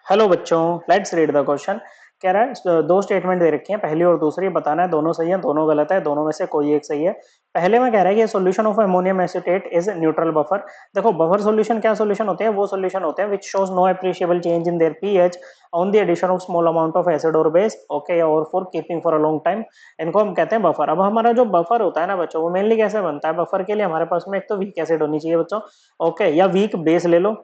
Hello बच्चों, let's read the question. कह रहा है दो स्टेटमेंट दे रखी हैं, पहली और दूसरी, बताना है दोनों सही है दोनों गलत है, दोनों में से कोई एक सही है। पहले में कह रहा है कि solution of ammonium acetate is neutral buffer. देखो बफर सॉल्यूशन क्या सॉल्यूशन होते हैं, वो सॉल्यूशन होते हैं which shows no appreciable change in their pH on the addition of small amount of acid or base, okay, और for keeping for a long time. इनको हम कहते हैं बफर। अब हमारा जो बफर होता है ना बच्चों, वो मेनली कैसे बनता है? बफर के लिए हमारे पास में एक तो वीक एसिड होनी चाहिए बच्चों, ओके, या वीक बेस ले लो,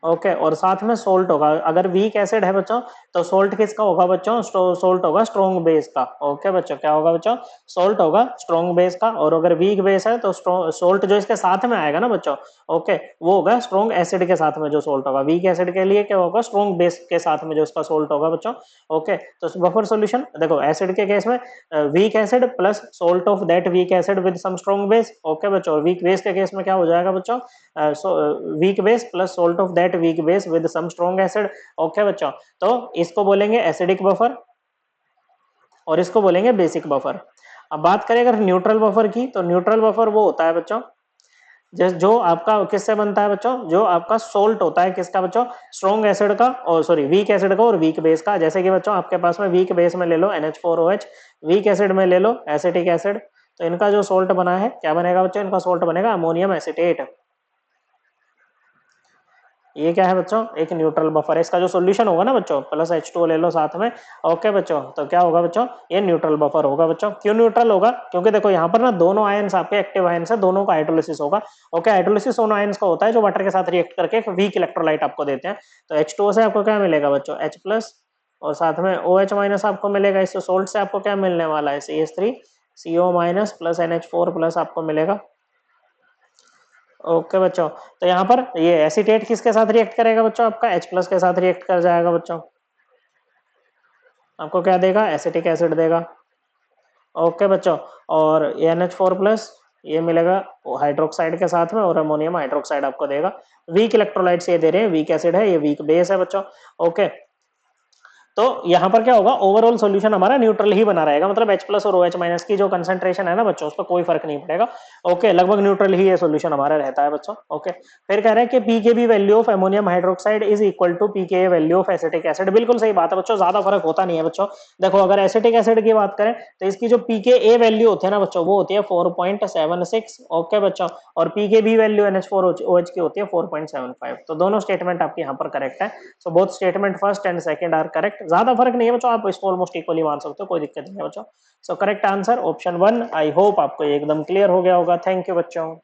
ओके, और साथ में सोल्ट होगा। अगर वीक एसिड है बच्चों तो सोल्ट किसका होगा बच्चों? सोल्ट होगा स्ट्रॉन्ग बेस का, ओके बच्चों, क्या होगा बच्चों? सोल्ट होगा स्ट्रॉन्ग बेस का। और अगर वीक बेस है तो सोल्ट जो इसके साथ में आएगा ना बच्चों, ओके, वो होगा स्ट्रॉन्ग एसिड के साथ में जो सोल्ट होगा। वीक एसिड के लिए क्या होगा? स्ट्रॉन्ग बेस के साथ में जो इसका सोल्ट होगा बच्चों, ओके। तो बफर सॉल्यूशन देखो, एसिड के केस में weak acid plus salt of that weak acid with some strong base, okay बच्चों। वीक बेस के केस में क्या हो जाएगा बच्चों? Weak base plus salt of that weak base with some strong acid, okay बच्चों। तो इसको बोलेंगे एसिडिक बफर और इसको बोलेंगे बेसिक बफर। अब बात करें अगर न्यूट्रल बफर की, तो न्यूट्रल बफर वो होता है बच्चों जो आपका किससे बनता है बच्चों? जो आपका सोल्ट होता है किसका बच्चों? स्ट्रॉन्ग एसिड का, और सॉरी वीक एसिड का और वीक बेस का। जैसे कि बच्चों आपके पास में वीक बेस में ले लो NH4OH, वीक एसिड में ले लो एसिटिक एसिड। तो इनका जो सोल्ट बना है क्या बनेगा बच्चों? इनका सोल्ट बनेगा अमोनियम एसीटेट। ये क्या है बच्चों? एक न्यूट्रल बफर है। इसका जो सॉल्यूशन होगा ना बच्चों, प्लस H2O ले लो साथ में, ओके बच्चों, तो क्या होगा बच्चों? ये न्यूट्रल बफर होगा बच्चों। क्यों न्यूट्रल होगा? क्योंकि देखो यहाँ पर ना दोनों आयंस आपके एक्टिव आयंस है, दोनों का हाइड्रोलिसिस होगा, ओके। हाइड्रोलिसिस उन आयंस का होता है जो वाटर के साथ रिएक्ट करके एक वीक इलेक्ट्रोलाइट आपको देते हैं। तो H2O से आपको क्या मिलेगा बच्चों? H प्लस, और साथ में OH माइनस आपको मिलेगा। इससे सोल्ट से आपको क्या मिलने वाला है? CH3CO minus plus NH4 plus आपको मिलेगा, ओके बच्चों। तो यहाँ पर ये एसीटेट किसके साथ रिएक्ट करेगा बच्चों? आपका H प्लस के साथ रिएक्ट कर जाएगा बच्चों। आपको क्या देगा? एसिटिक एसिड देगा, ओके बच्चों। और NH4 प्लस ये मिलेगा हाइड्रोक्साइड के साथ में, और अमोनियम हाइड्रोक्साइड आपको देगा। वीक इलेक्ट्रोलाइट्स ये दे रहे हैं, वीक एसिड है, ये वीक बेस है बच्चों, ओके। तो यहाँ पर क्या होगा? ओवरऑल सॉल्यूशन हमारा न्यूट्रल ही बना रहेगा, मतलब H प्लस और OH माइनस की जो कंसंट्रेशन है ना बच्चों, उस पर कोई फर्क नहीं पड़ेगा, ओके। लगभग न्यूट्रल ही ये सॉल्यूशन हमारा रहता है बच्चों, ओके। फिर कह रहे हैं कि pKb value of ammonium hydroxide is equal to pK value of acetic acid. बिल्कुल सही बात है बच्चों, ज्यादा फर्क होता नहीं है बच्चों। देखो अगर एसिटिक एसिड की बात करें तो इसकी जो पीके वैल्यू होती है ना बच्चों, वो होती है 4.76, ओके बच्चों। और पीकेबी वैल्यू NH4OH की होती है 4.75। तो दोनों स्टेटमेंट आपके यहाँ पर करेक्ट है। So both statement first and second are correct. ज्यादा फर्क नहीं है बच्चों, आप इसको ऑलमोस्ट इक्वली मान सकते हो, कोई दिक्कत नहीं है बच्चों। So correct answer option 1। I hope आपको ये एकदम क्लियर हो गया होगा। थैंक यू बच्चों।